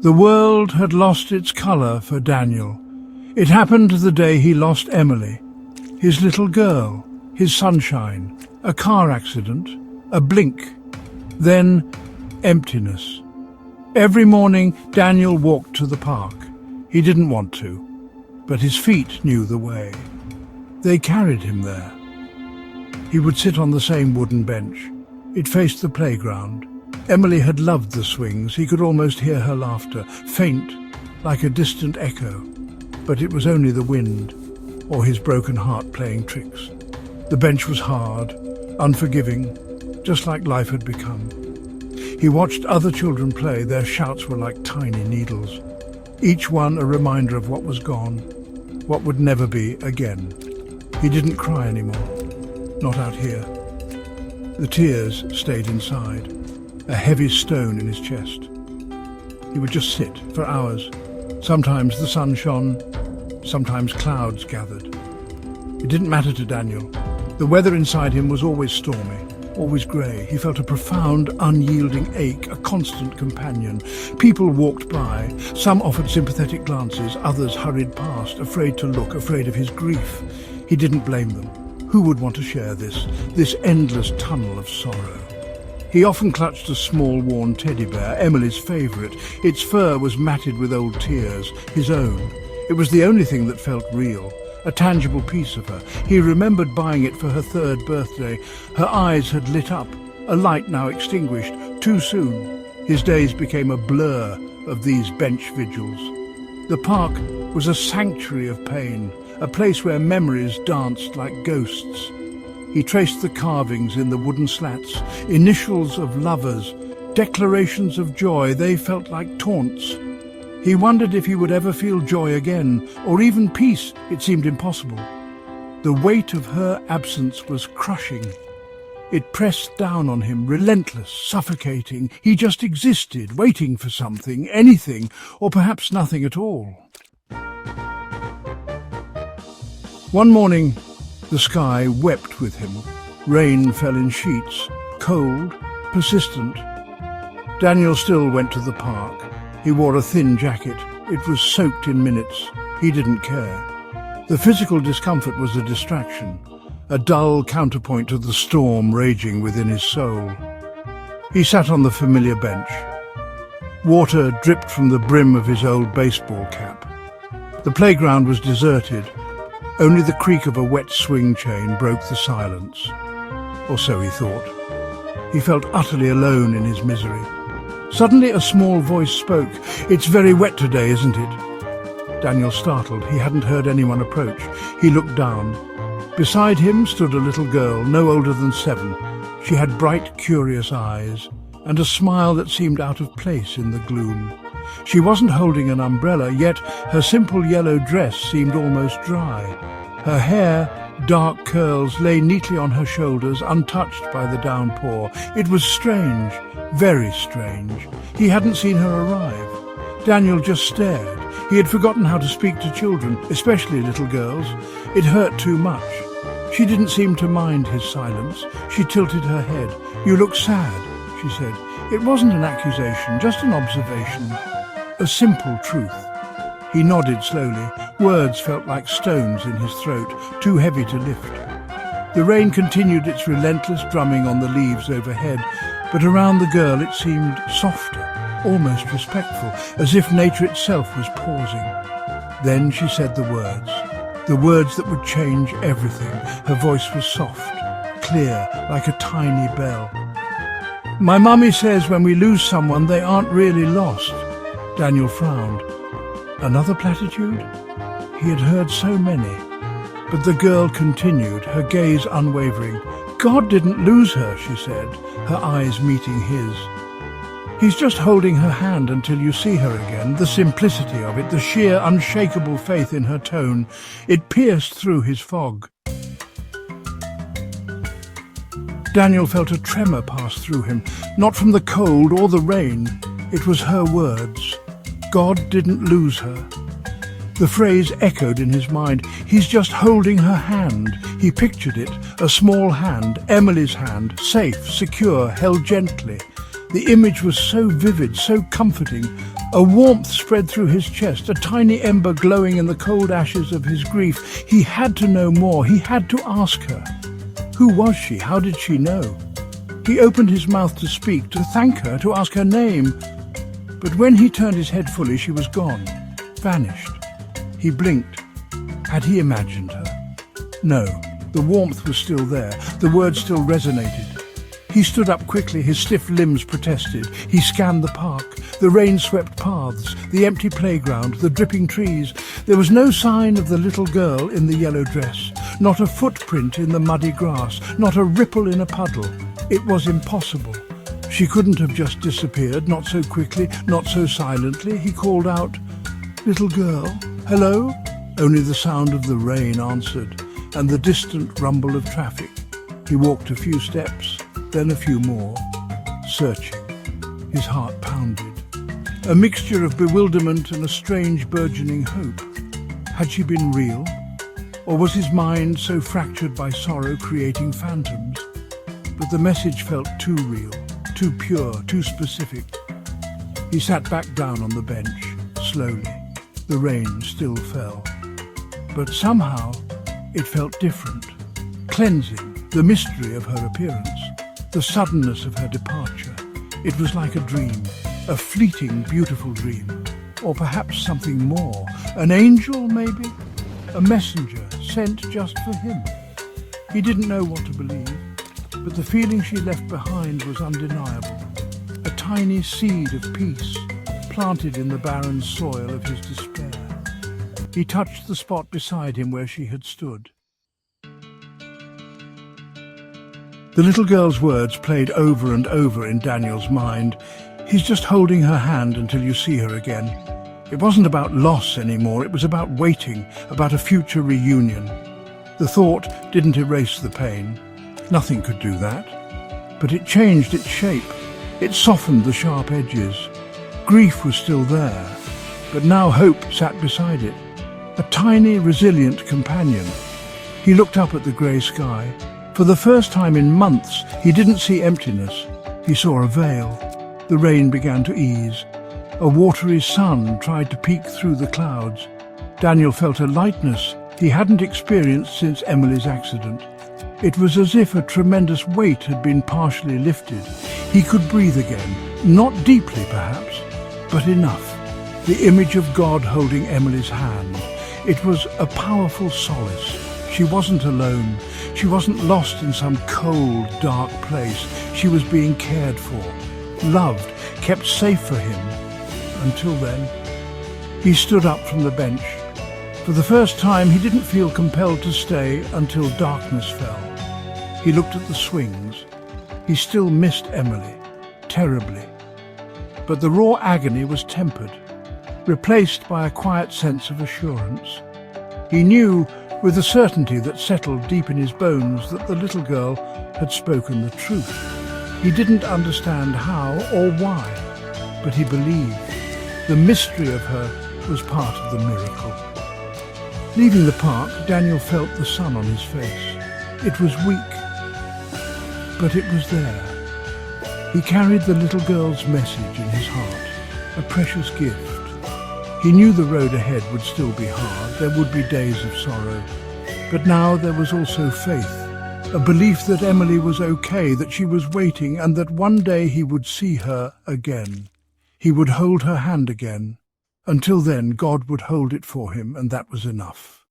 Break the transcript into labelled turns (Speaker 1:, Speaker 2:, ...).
Speaker 1: The world had lost its colour for Daniel. It happened the day he lost Emily, his little girl, his sunshine, a car accident, a blink, then emptiness. Every morning Daniel walked to the park. He didn't want to, but his feet knew the way. They carried him there. He would sit on the same wooden bench. It faced the playground. Emily had loved the swings. He could almost hear her laughter, faint, like a distant echo. But it was only the wind, or his broken heart playing tricks. The bench was hard, unforgiving, just like life had become. He watched other children play. Their shouts were like tiny needles, each one a reminder of what was gone, what would never be again. He didn't cry anymore, not out here. The tears stayed inside, a heavy stone in his chest. He would just sit for hours. Sometimes the sun shone, sometimes clouds gathered. It didn't matter to Daniel. The weather inside him was always stormy, always grey. He felt a profound, unyielding ache, a constant companion. People walked by. Some offered sympathetic glances, others hurried past, afraid to look, afraid of his grief. He didn't blame them. Who would want to share this endless tunnel of sorrow? He often clutched a small, worn teddy bear, Emily's favourite. Its fur was matted with old tears, his own. It was the only thing that felt real, a tangible piece of her. He remembered buying it for her 3rd birthday. Her eyes had lit up, a light now extinguished, too soon. His days became a blur of these bench vigils. The park was a sanctuary of pain, a place where memories danced like ghosts. He traced the carvings in the wooden slats, initials of lovers, declarations of joy. They felt like taunts. He wondered if he would ever feel joy again, or even peace. It seemed impossible. The weight of her absence was crushing. It pressed down on him, relentless, suffocating. He just existed, waiting for something, anything, or perhaps nothing at all. One morning, the sky wept with him. Rain fell in sheets, cold, persistent. Daniel still went to the park. He wore a thin jacket. It was soaked in minutes. He didn't care. The physical discomfort was a distraction, a dull counterpoint to the storm raging within his soul. He sat on the familiar bench. Water dripped from the brim of his old baseball cap. The playground was deserted. Only the creak of a wet swing chain broke the silence. Or so he thought. He felt utterly alone in his misery. Suddenly a small voice spoke. "It's very wet today, isn't it?" Daniel startled. He hadn't heard anyone approach. He looked down. Beside him stood a little girl, no older than 7. She had bright, curious eyes, and a smile that seemed out of place in the gloom. She wasn't holding an umbrella, yet her simple yellow dress seemed almost dry. Her hair, dark curls, lay neatly on her shoulders, untouched by the downpour. It was strange, very strange. He hadn't seen her arrive. Daniel just stared. He had forgotten how to speak to children, especially little girls. It hurt too much. She didn't seem to mind his silence. She tilted her head. "You look sad," she said. It wasn't an accusation, just an observation. A simple truth. He nodded slowly. Words felt like stones in his throat, too heavy to lift. The rain continued its relentless drumming on the leaves overhead, but around the girl it seemed softer, almost respectful, as if nature itself was pausing. Then she said the words that would change everything. Her voice was soft, clear, like a tiny bell. "My mummy says when we lose someone, they aren't really lost." Daniel frowned. Another platitude? He had heard so many. But the girl continued, her gaze unwavering. "God didn't lose her," she said, her eyes meeting his. "He's just holding her hand until you see her again." The simplicity of it, the sheer, unshakable faith in her tone, it pierced through his fog. Daniel felt a tremor pass through him, not from the cold or the rain. It was her words. God didn't lose her. The phrase echoed in his mind. He's just holding her hand. He pictured it, a small hand, Emily's hand, safe, secure, held gently. The image was so vivid, so comforting. A warmth spread through his chest, a tiny ember glowing in the cold ashes of his grief. He had to know more. He had to ask her. Who was she? How did she know? He opened his mouth to speak, to thank her, to ask her name. But when he turned his head fully, she was gone, vanished. He blinked. Had he imagined her? No, the warmth was still there. The words still resonated. He stood up quickly, his stiff limbs protested. He scanned the park, the rain-swept paths, the empty playground, the dripping trees. There was no sign of the little girl in the yellow dress, not a footprint in the muddy grass, not a ripple in a puddle. It was impossible. She couldn't have just disappeared, not so quickly, not so silently. He called out, "Little girl, hello?" Only the sound of the rain answered, and the distant rumble of traffic. He walked a few steps, then a few more, searching. His heart pounded. A mixture of bewilderment and a strange burgeoning hope. Had she been real? Or was his mind so fractured by sorrow creating phantoms? But the message felt too real, too pure, too specific. He sat back down on the bench, slowly. The rain still fell. But somehow it felt different, cleansing, the mystery of her appearance, the suddenness of her departure. It was like a dream, a fleeting, beautiful dream. Or perhaps something more. An angel, maybe? A messenger sent just for him. He didn't know what to believe, but the feeling she left behind was undeniable. A tiny seed of peace planted in the barren soil of his despair. He touched the spot beside him where she had stood. The little girl's words played over and over in Daniel's mind. He's just holding her hand until you see her again. It wasn't about loss anymore, it was about waiting, about a future reunion. The thought didn't erase the pain. Nothing could do that. But it changed its shape. It softened the sharp edges. Grief was still there, but now hope sat beside it. A tiny, resilient companion. He looked up at the grey sky. For the first time in months, he didn't see emptiness. He saw a veil. The rain began to ease. A watery sun tried to peek through the clouds. Daniel felt a lightness he hadn't experienced since Emily's accident. It was as if a tremendous weight had been partially lifted. He could breathe again, not deeply perhaps, but enough. The image of God holding Emily's hand. It was a powerful solace. She wasn't alone. She wasn't lost in some cold, dark place. She was being cared for, loved, kept safe for him. Until then, he stood up from the bench. For the first time, he didn't feel compelled to stay until darkness fell. He looked at the swings. He still missed Emily, terribly. But the raw agony was tempered, replaced by a quiet sense of assurance. He knew, with a certainty that settled deep in his bones, that the little girl had spoken the truth. He didn't understand how or why, but he believed. The mystery of her was part of the miracle. Leaving the park, Daniel felt the sun on his face. It was weak, but it was there. He carried the little girl's message in his heart, a precious gift. He knew the road ahead would still be hard, there would be days of sorrow. But now there was also faith, a belief that Emily was okay, that she was waiting, and that one day he would see her again. He would hold her hand again. Until then, God would hold it for him, and that was enough.